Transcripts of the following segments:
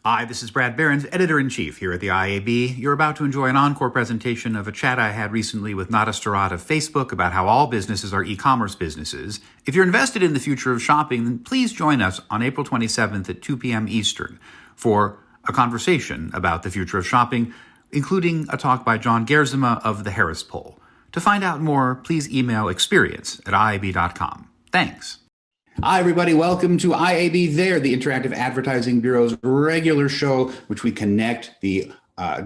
Hi, this is Brad Behrens, Editor-in-Chief here at the IAB. You're about to enjoy an encore presentation of a chat I had recently with Nada Starat of Facebook about how all businesses are e-commerce businesses. If you're invested in the future of shopping, then please join us on April 27th at 2 p.m. Eastern for a conversation about the future of shopping, including a talk by John Gerzema of the Harris Poll. To find out more, please email experience@iab.com. Thanks. Hi, everybody. Welcome to IAB There, the Interactive Advertising Bureau's regular show, which we connect the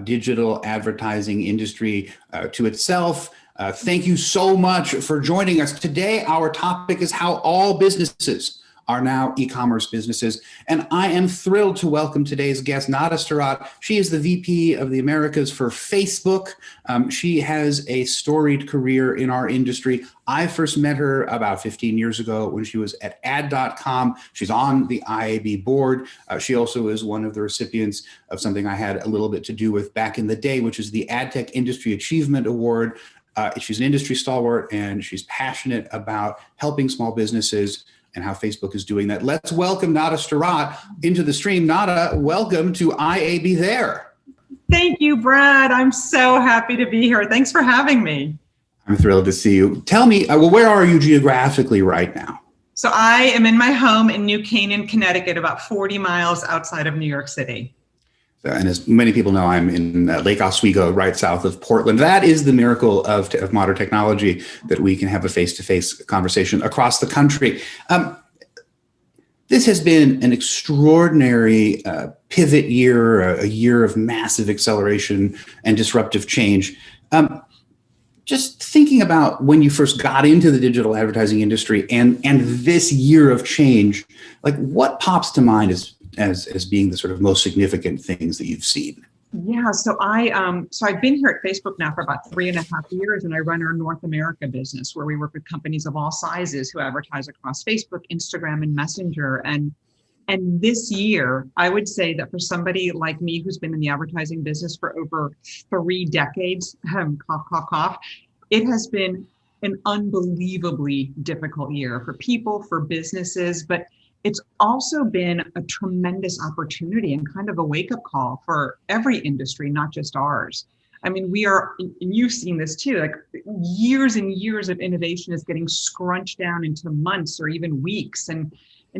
digital advertising industry to itself. Thank you so much for joining us. Today, our topic is how all businesses are now e-commerce businesses. And I am thrilled to welcome today's guest, Nada Starat. She is the VP of the Americas for Facebook. She has a storied career in our industry. I first met her about 15 years ago when she was at ad.com. She's on the IAB board. She also is one of the recipients of something I had a little bit to do with back in the day, which is the AdTech Industry Achievement Award. She's an industry stalwart and she's passionate about helping small businesses and how Facebook is doing that. Let's welcome Nada Starat into the stream. Nada, welcome to IAB There. Thank you, Brad. I'm so happy to be here. Thanks for having me. I'm thrilled to see you. Tell me, where are you geographically right now? So I am in my home in New Canaan, Connecticut, about 40 miles outside of New York City. And as many people know, I'm in Lake Oswego, right south of Portland. That is the miracle of modern technology, that we can have a face-to-face conversation across the country. This has been an extraordinary pivot year, a year of massive acceleration and disruptive change. Just thinking about when you first got into the digital advertising industry and this year of change, like what pops to mind as being the sort of most significant things that you've seen? Yeah, so I've been here at Facebook now for about 3.5 years, and I run our North America business where we work with companies of all sizes who advertise across Facebook, Instagram, and Messenger. And this year, I would say that for somebody like me who's been in the advertising business for over 3 decades, cough, cough, cough, it has been an unbelievably difficult year for people, for businesses, but it's also been a tremendous opportunity and kind of a wake-up call for every industry, not just ours. I mean, we are, and you've seen this too, like years and years of innovation is getting scrunched down into months or even weeks, and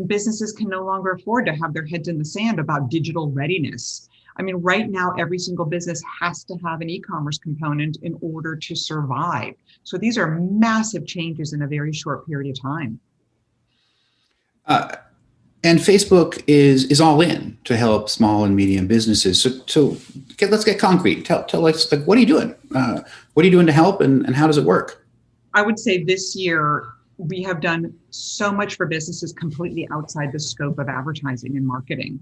businesses can no longer afford to have their heads in the sand about digital readiness. I mean, right now, every single business has to have an e-commerce component in order to survive. So these are massive changes in a very short period of time. And Facebook is all in to help small and medium businesses. So let's get concrete. Tell us, like, what are you doing? What are you doing to help, and how does it work? I would say this year we have done so much for businesses completely outside the scope of advertising and marketing.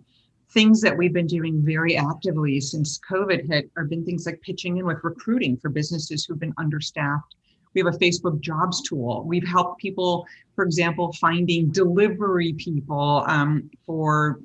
Things that we've been doing very actively since COVID hit have been things like pitching in with recruiting for businesses who've been understaffed. We have a Facebook jobs tool. We've helped people, for example, finding delivery people for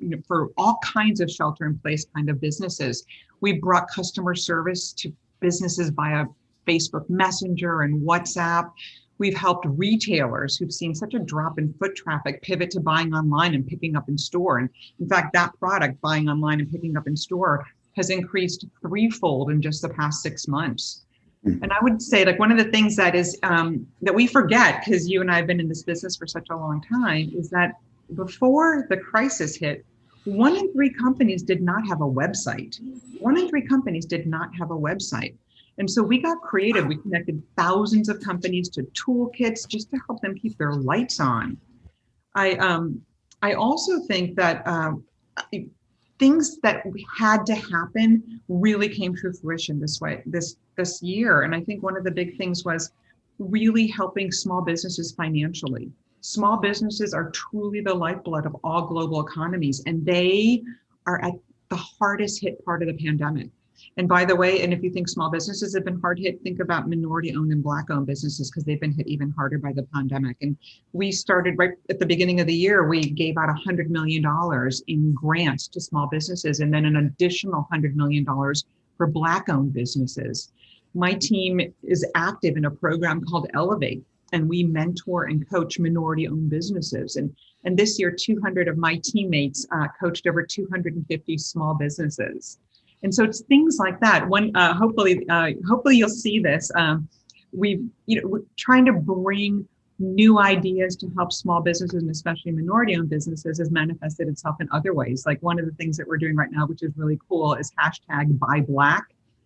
all kinds of shelter-in-place kind of businesses. We brought customer service to businesses via Facebook Messenger and WhatsApp. We've helped retailers who've seen such a drop in foot traffic pivot to buying online and picking up in store. And in fact, that product, buying online and picking up in store, has increased 3-fold in just the past 6 months. And I would say, like, one of the things that is that we forget, because you and I have been in this business for such a long time, is that before the crisis hit, 1 in 3 companies did not have a website. 1 in 3 companies did not have a website. And so we got creative. We connected thousands of companies to toolkits just to help them keep their lights on. I also think that things that had to happen really came to fruition this year. And I think one of the big things was really helping small businesses financially. Small businesses are truly the lifeblood of all global economies, and they are at the hardest hit part of the pandemic. And by the way, and if you think small businesses have been hard hit, think about minority-owned and Black-owned businesses, because they've been hit even harder by the pandemic. And we started right at the beginning of the year, we gave out $100 million in grants to small businesses, and then an additional $100 million for Black-owned businesses. My team is active in a program called Elevate. and we mentor and coach minority-owned businesses. And this year, 200 of my teammates coached over 250 small businesses. And so it's things like that. Hopefully you'll see this. We're trying to bring new ideas to help small businesses, and especially minority-owned businesses, has manifested itself in other ways. Like one of the things that we're doing right now, which is really cool, is hashtag Buy Black.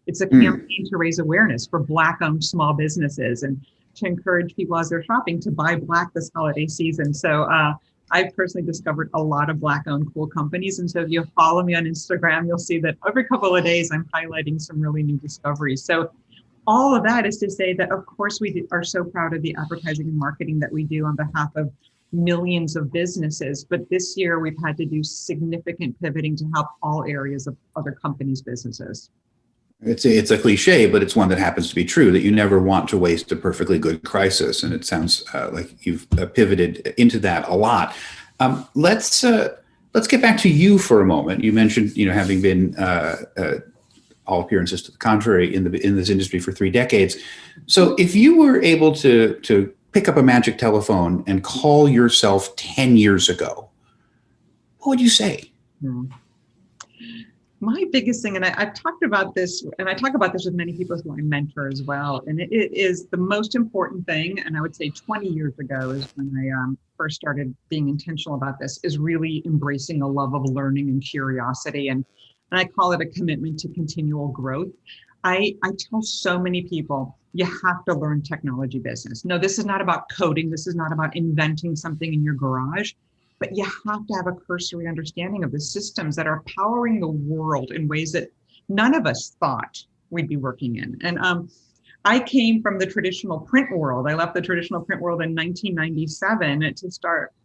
It's a campaign to raise awareness for Black-owned small businesses and to encourage people as they're shopping to buy Black this holiday season. So I've personally discovered a lot of Black-owned cool companies. And so if you follow me on Instagram, you'll see that every couple of days I'm highlighting some really new discoveries. So all of that is to say that, of course, we are so proud of the advertising and marketing that we do on behalf of millions of businesses. But this year, we've had to do significant pivoting to help all areas of other companies' businesses. It's a cliche, but it's one that happens to be true, that you never want to waste a perfectly good crisis. And it sounds like you've pivoted into that a lot. Let's get back to you for a moment. You mentioned, having been all appearances to the contrary in this industry for 3 decades. So if you were able to pick up a magic telephone and call yourself 10 years ago, what would you say? My biggest thing, and I've talked about this, and I talk about this with many people who I mentor as well, and it is the most important thing, and I would say 20 years ago is when I first started being intentional about this, is really embracing a love of learning and curiosity. And I call it a commitment to continual growth. I tell so many people, you have to learn technology business. No, this is not about coding. This is not about inventing something in your garage, but you have to have a cursory understanding of the systems that are powering the world in ways that none of us thought we'd be working in. And I came from the traditional print world. I left the traditional print world in 1997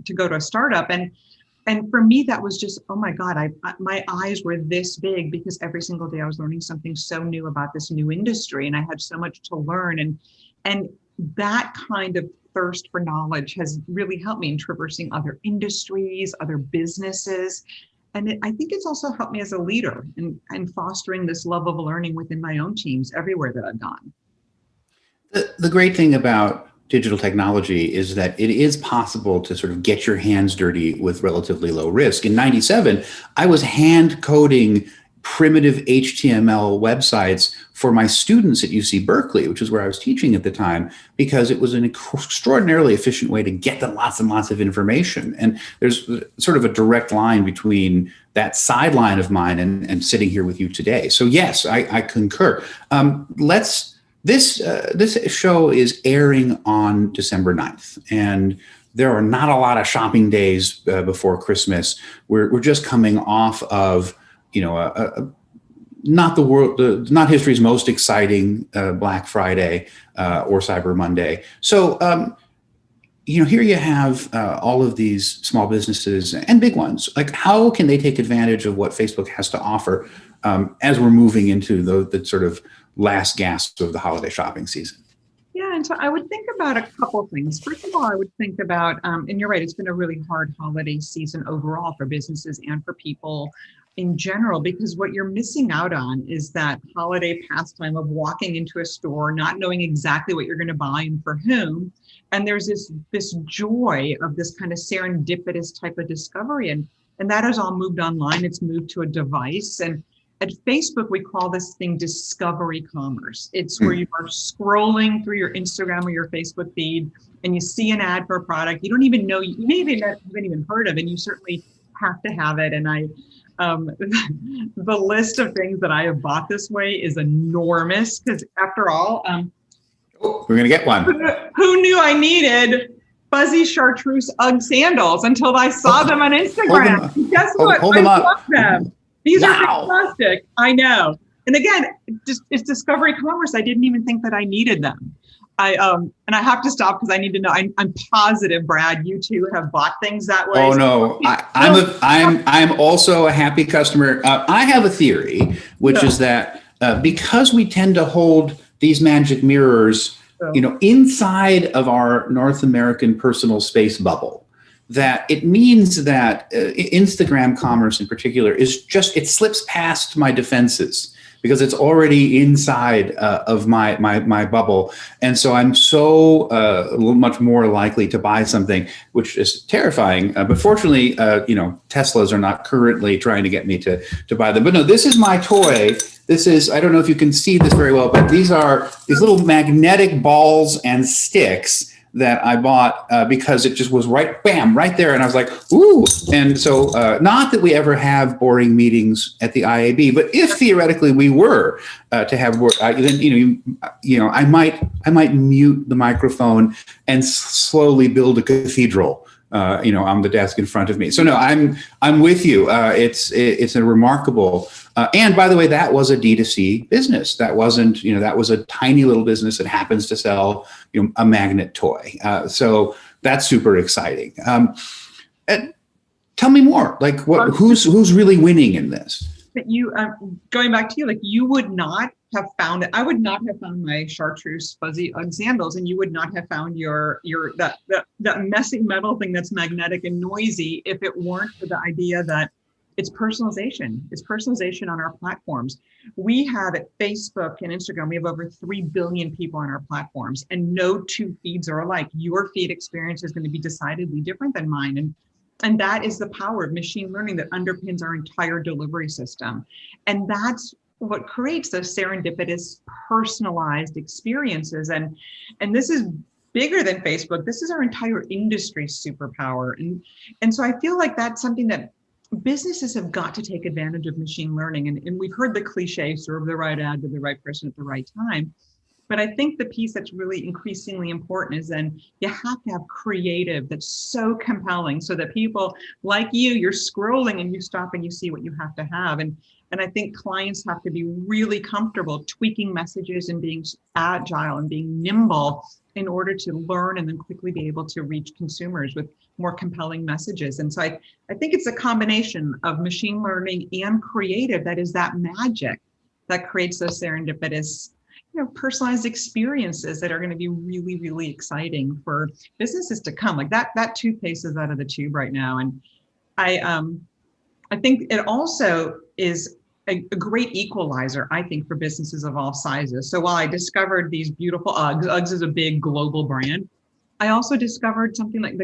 to go to a startup. And for me, that was just, oh my God, my eyes were this big because every single day I was learning something so new about this new industry, and I had so much to learn. And that kind of thirst for knowledge has really helped me in traversing other industries, other businesses. And I think it's also helped me as a leader and fostering this love of learning within my own teams everywhere that I've gone. The great thing about digital technology is that it is possible to sort of get your hands dirty with relatively low risk. In 97, I was hand coding primitive HTML websites for my students at UC Berkeley, which is where I was teaching at the time, because it was an extraordinarily efficient way to get them lots and lots of information. And there's sort of a direct line between that sideline of mine and sitting here with you today. So yes, I concur. This show is airing on December 9th, and there are not a lot of shopping days before Christmas. We're just coming off of, not history's most exciting Black Friday or Cyber Monday. So, here you have all of these small businesses and big ones. Like, how can they take advantage of what Facebook has to offer as we're moving into the sort of last gasp of the holiday shopping season? Yeah, and so I would think about a couple of things. First of all, I would think about, and you're right, it's been a really hard holiday season overall for businesses and for people in general, because what you're missing out on is that holiday pastime of walking into a store, not knowing exactly what you're going to buy and for whom. And there's this joy of this kind of serendipitous type of discovery. And that has all moved online. It's moved to a device. And at Facebook, we call this thing discovery commerce. It's where you are scrolling through your Instagram or your Facebook feed and you see an ad for a product you don't even know, you may have even heard of, and you certainly have to have it. And the list of things that I have bought this way is enormous, because after all, we're going to get one. Who knew I needed fuzzy chartreuse Ugg sandals until I saw them on Instagram? Guess what? Hold them I up. love them. These Wow. are fantastic. I know. And again, it's discovery commerce. I didn't even think that I needed them. And I have to stop because I need to know. I'm positive, Brad, you too have bought things that way. Oh no, I'm also a happy customer. I have a theory, which is that because we tend to hold these magic mirrors, inside of our North American personal space bubble, that it means that Instagram commerce in particular is it slips past my defenses, because it's already inside of my bubble. And so I'm so much more likely to buy something, which is terrifying. But fortunately, Teslas are not currently trying to get me to buy them. But no, this is my toy. This is, I don't know if you can see this very well, but these are these little magnetic balls and sticks that I bought because it just was right there. And I was like, ooh. And so not that we ever have boring meetings at the IAB, but if theoretically we were to have, then, I might mute the microphone and slowly build a cathedral, on the desk in front of me. So no, I'm with you. It's a remarkable, and by the way, that was a D2C business. That wasn't, that was a tiny little business that happens to sell, a magnet toy. So that's super exciting. And tell me more. Like, who's really winning in this? But you, going back to you, like you would not have found it. I would not have found my chartreuse fuzzy Ugg sandals, and you would not have found that messy metal thing that's magnetic and noisy if it weren't for the idea that it's personalization. It's personalization on our platforms. We have at Facebook and Instagram, we have over 3 billion people on our platforms, and no two feeds are alike. Your feed experience is going to be decidedly different than mine. And that is the power of machine learning that underpins our entire delivery system. And that's what creates those serendipitous, personalized experiences. And this is bigger than Facebook. This is our entire industry superpower. And so I feel like that's something that businesses have got to take advantage of machine learning. And we've heard the cliche, serve the right ad to the right person at the right time. But I think the piece that's really increasingly important is then you have to have creative that's so compelling so that people like you're scrolling and you stop and you see what you have to have. And I think clients have to be really comfortable tweaking messages and being agile and being nimble in order to learn and then quickly be able to reach consumers with more compelling messages. And so I think it's a combination of machine learning and creative that is that magic that creates those serendipitous, personalized experiences that are going to be really, really exciting for businesses to come. Like that toothpaste is out of the tube right now. And I think it also is a great equalizer, I think, for businesses of all sizes. So while I discovered these beautiful Uggs is a big global brand, I also discovered something like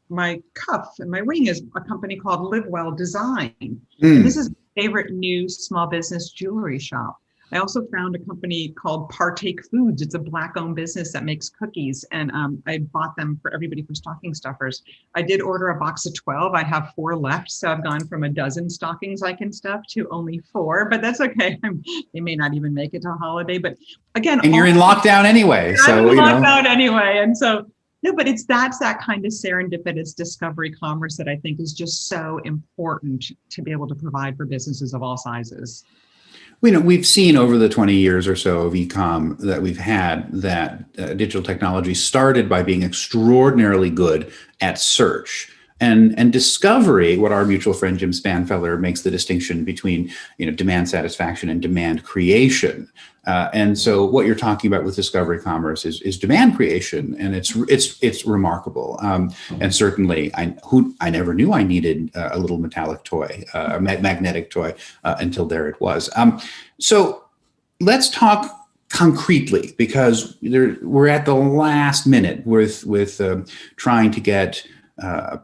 my cuff and my ring is a company called Live Well Design. And this is my favorite new small business jewelry shop. I also found a company called Partake Foods. It's a Black-owned business that makes cookies, and I bought them for everybody for stocking stuffers. I did order a box of 12. I have 4 left, so I've gone from a dozen stockings I can stuff to only 4, but that's okay. They may not even make it to a holiday, but again, and you're in lockdown anyway, so I'm in lockdown anyway, and so. No, but that's that kind of serendipitous discovery commerce that I think is just so important to be able to provide for businesses of all sizes. We've seen over the 20 years or so of e-com that we've had that digital technology started by being extraordinarily good at search and discovery. What our mutual friend Jim Spanfeller makes the distinction between demand satisfaction and demand creation. And so what you're talking about with discovery commerce is demand creation, and it's remarkable. And certainly, I never knew I needed a little metallic toy, a magnetic toy, until there it was. So let's talk concretely, because we're at the last minute with trying to get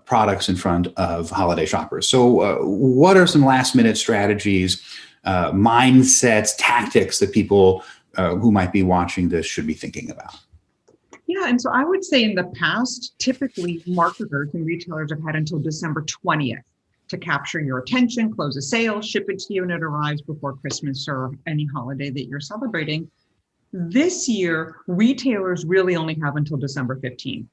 products in front of holiday shoppers. So what are some last minute strategies, mindsets, tactics that people who might be watching this should be thinking about? Yeah, and so I would say in the past, typically marketers and retailers have had until December 20th to capture your attention, close a sale, ship it to you, and it arrives before Christmas or any holiday that you're celebrating. This year, retailers really only have until December 15th.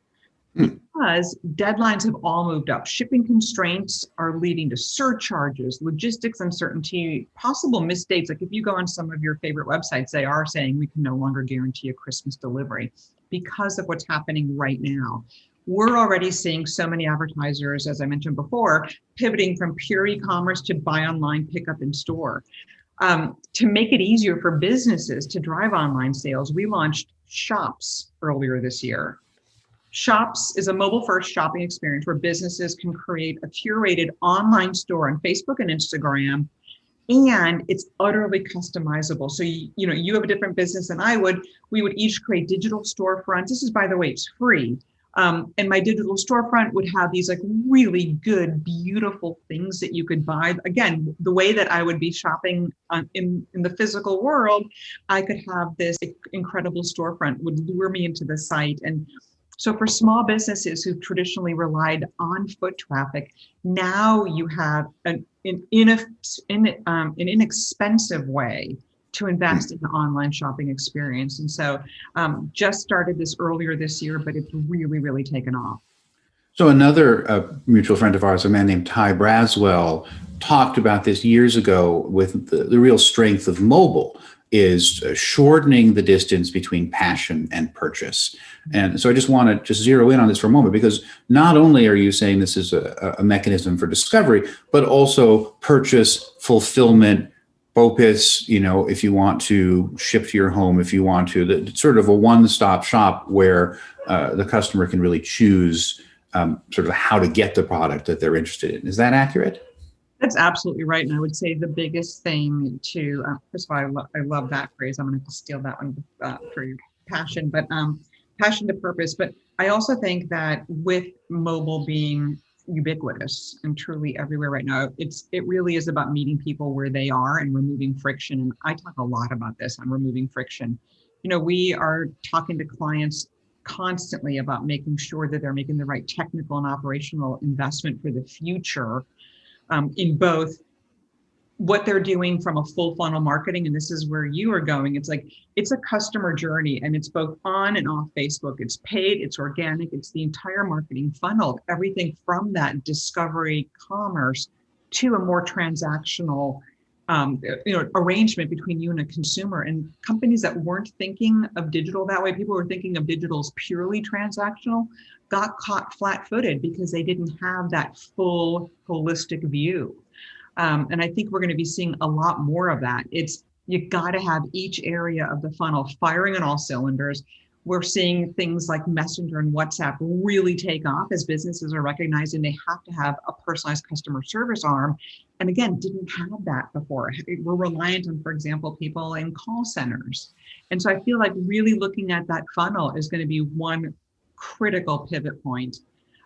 Because deadlines have all moved up. Shipping constraints are leading to surcharges, logistics uncertainty, possible missed dates. Like if you go on some of your favorite websites, they are saying we can no longer guarantee a Christmas delivery because of what's happening right now. We're already seeing so many advertisers, as I mentioned before, pivoting from pure e-commerce to buy online, pick up in store. To make it easier for businesses to drive online sales, we launched Shops earlier this year. Shops is a mobile-first shopping experience where businesses can create a curated online store on Facebook and Instagram and it's utterly customizable. So you have a different business than I would. We would each create digital storefronts. This is, by the way, it's free. And my digital storefront would have these like really good, beautiful things that you could buy. Again, the way that I would be shopping in the physical world, I could have this incredible storefront would lure me into the site. And so for small businesses who traditionally relied on foot traffic, now you have an inexpensive way to invest in the online shopping experience. And so just started this earlier this year, but it's really, really taken off. So another mutual friend of ours, a man named Ty Braswell, talked about this years ago with the real strength of mobile is shortening the distance between passion and purchase. And so I just want to just zero in on this for a moment, because not only are you saying this is a mechanism for discovery, but also purchase, fulfillment, BOPIS, if you want to ship to your home, if you want to, it's sort of a one-stop shop where the customer can really choose sort of how to get the product that they're interested in. Is that accurate? That's absolutely right. And I would say the biggest thing to, first of all, I love that phrase. I'm going to have to steal that one for your passion, but passion to purpose. But I also think that with mobile being ubiquitous and truly everywhere right now, it really is about meeting people where they are and removing friction. And I talk a lot about this on removing friction. We are talking to clients constantly about making sure that they're making the right technical and operational investment for the future. In both what they're doing from a full funnel marketing, and this is where you are going. It's a customer journey, and it's both on and off Facebook. It's paid, it's organic, it's the entire marketing funnel, everything from that discovery commerce to a more transactional arrangement between you and a consumer. And companies that weren't thinking of digital that way, people were thinking of digital as purely transactional, got caught flat-footed because they didn't have that full holistic view. And I think we're going to be seeing a lot more of that. You got to have each area of the funnel firing on all cylinders. We're seeing things like Messenger and WhatsApp really take off as businesses are recognizing they have to have a personalized customer service arm. And again, didn't have that before. We're reliant on, for example, people in call centers. And so I feel like really looking at that funnel is going to be one critical pivot point.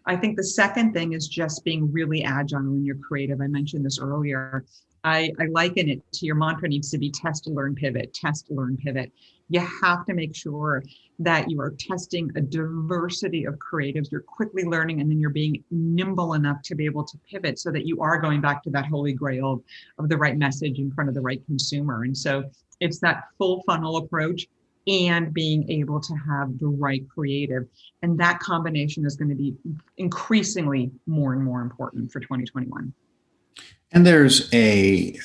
I think the second thing is just being really agile when you're creative. I mentioned this earlier. I liken it to your mantra needs to be test, learn, pivot, test, learn, pivot. You have to make sure that you are testing a diversity of creatives. You're quickly learning, and then you're being nimble enough to be able to pivot so that you are going back to that holy grail of the right message in front of the right consumer. And so it's that full funnel approach and being able to have the right creative. And that combination is going to be increasingly more and more important for 2021. And there's I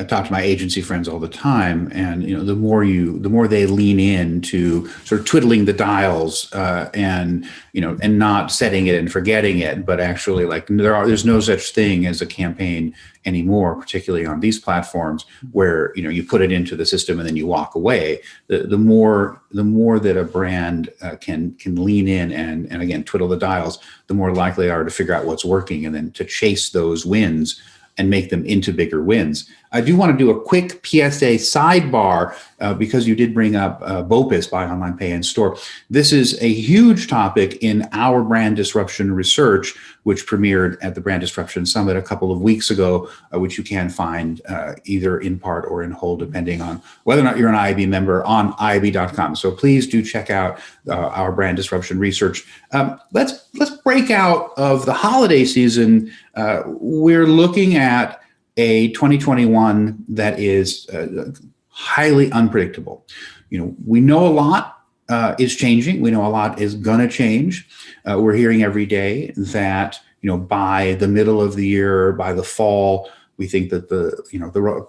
talk to my agency friends all the time, and the more they lean in to sort of twiddling the dials, and not setting it and forgetting it, but actually there's no such thing as a campaign anymore, particularly on these platforms where you put it into the system and then you walk away. The more that a brand can lean in and again twiddle the dials, the more likely they are to figure out what's working and then to chase those wins and make them into bigger wins. I do want to do a quick PSA sidebar because you did bring up BOPIS, Buy Online, Pay in Store. This is a huge topic in our brand disruption research, which premiered at the Brand Disruption Summit a couple of weeks ago, which you can find either in part or in whole, depending on whether or not you're an IAB member on IAB.com. So please do check out our brand disruption research. Let's break out of the holiday season. We're looking at a 2021 that is highly unpredictable. We know a lot is changing. We know a lot is gonna change. We're hearing every day that by the middle of the year, by the fall, we think that the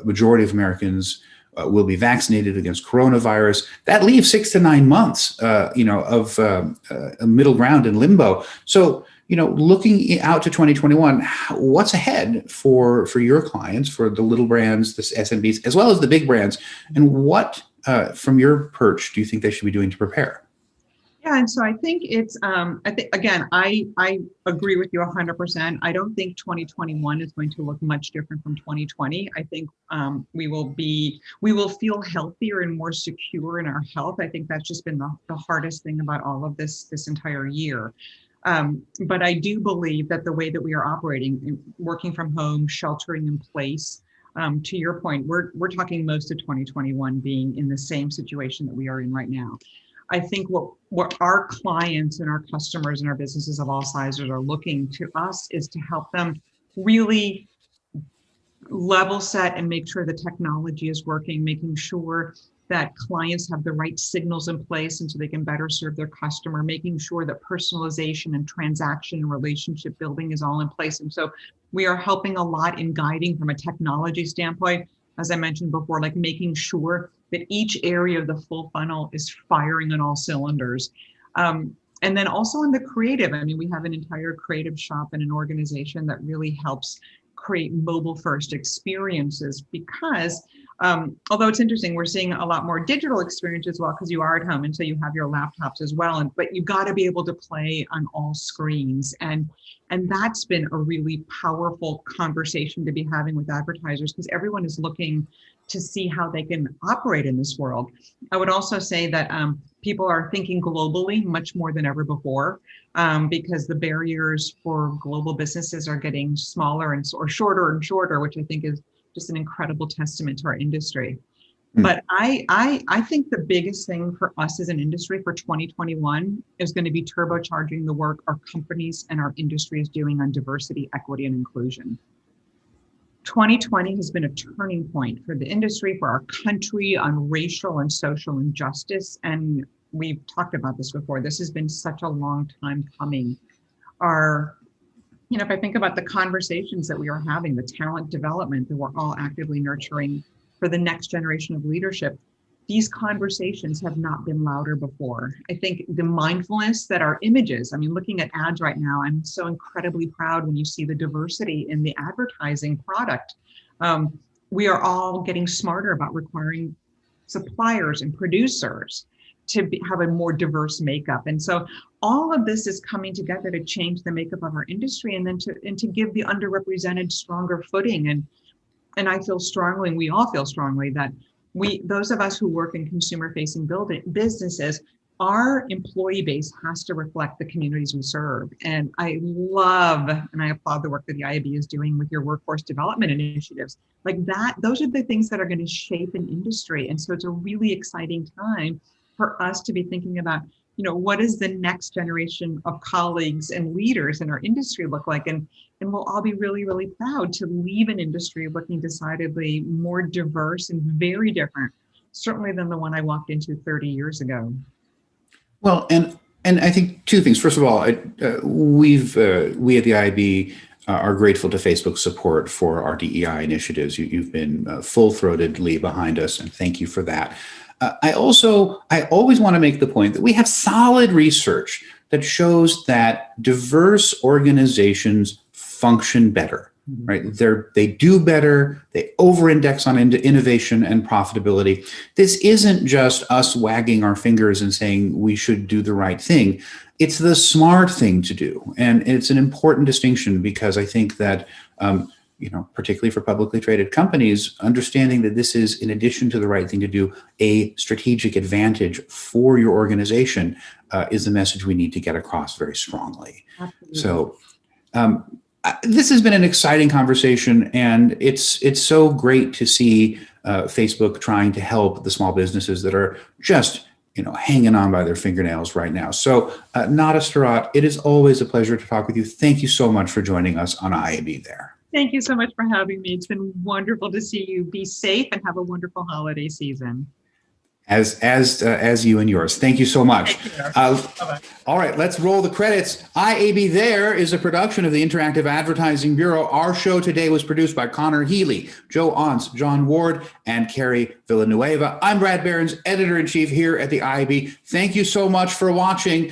majority of Americans will be vaccinated against coronavirus. That leaves 6 to 9 months, of a middle ground in limbo. So, looking out to 2021, what's ahead for your clients, for the little brands, the SMBs, as well as the big brands, and what, from your perch, do you think they should be doing to prepare? Yeah, Yeah, and so I think it's I think again I agree with you 100%. I don't think 2021 is going to look much different from 2020. I think we will feel healthier and more secure in our health. I think that's just been the hardest thing about all of this entire year. But I do believe that the way that we are operating, working from home, sheltering in place, to your point, we're talking most of 2021 being in the same situation that we are in right now. I think what our clients and our customers and our businesses of all sizes are looking to us is to help them really level set and make sure the technology is working, making sure that clients have the right signals in place and so they can better serve their customer, making sure that personalization and transaction and relationship building is all in place. And so we are helping a lot in guiding from a technology standpoint, as I mentioned before, like making sure that each area of the full funnel is firing on all cylinders. And then also in the creative, I mean, we have an entire creative shop and an organization that really helps create mobile first experiences because although it's interesting, we're seeing a lot more digital experience as well because you are at home and so you have your laptops as well. But you've got to be able to play on all screens. And that's been a really powerful conversation to be having with advertisers because everyone is looking to see how they can operate in this world. I would also say that people are thinking globally much more than ever before because the barriers for global businesses are getting smaller or shorter and shorter, which I think is just an incredible testament to our industry. But I think the biggest thing for us as an industry for 2021 is going to be turbocharging the work our companies and our industry is doing on diversity, equity, and inclusion. 2020 has been a turning point for the industry, for our country, on racial and social injustice. And we've talked about this before. This has been such a long time coming. If I think about the conversations that we are having, the talent development that we're all actively nurturing for the next generation of leadership, these conversations have not been louder before. I think the mindfulness that our images, I mean, looking at ads right now, I'm so incredibly proud when you see the diversity in the advertising product. We are all getting smarter about requiring suppliers and producers to have a more diverse makeup. And so all of this is coming together to change the makeup of our industry and then to give the underrepresented stronger footing. And I feel strongly, and we all feel strongly that those of us who work in consumer-facing businesses, our employee base has to reflect the communities we serve. And I love, and I applaud the work that the IAB is doing with your workforce development initiatives. Like that, those are the things that are going to shape an industry. And so it's a really exciting time for us to be thinking about, what does the next generation of colleagues and leaders in our industry look like? And we'll all be really, really proud to leave an industry looking decidedly more diverse and very different, certainly than the one I walked into 30 years ago. Well, and I think two things. First of all, we at the IAB are grateful to Facebook's support for our DEI initiatives. You've been full-throatedly behind us, and thank you for that. I always want to make the point that we have solid research that shows that diverse organizations function better, right? They do better, they over-index on innovation and profitability. This isn't just us wagging our fingers and saying we should do the right thing. It's the smart thing to do. And it's an important distinction because I think that particularly for publicly traded companies, understanding that this is, in addition to the right thing to do, a strategic advantage for your organization is the message we need to get across very strongly. Absolutely. So this has been an exciting conversation, and it's so great to see Facebook trying to help the small businesses that are just hanging on by their fingernails right now. So Nada Starat, it is always a pleasure to talk with you. Thank you so much for joining us on IAB There. Thank you so much for having me. It's been wonderful to see you. Be safe and have a wonderful holiday season. As you and yours. Thank you so much. All right, let's roll the credits. IAB There is a production of the Interactive Advertising Bureau. Our show today was produced by Connor Healy, Joe Ontz, John Ward, and Carrie Villanueva. I'm Brad Behrens, Editor-in-Chief here at the IAB. Thank you so much for watching.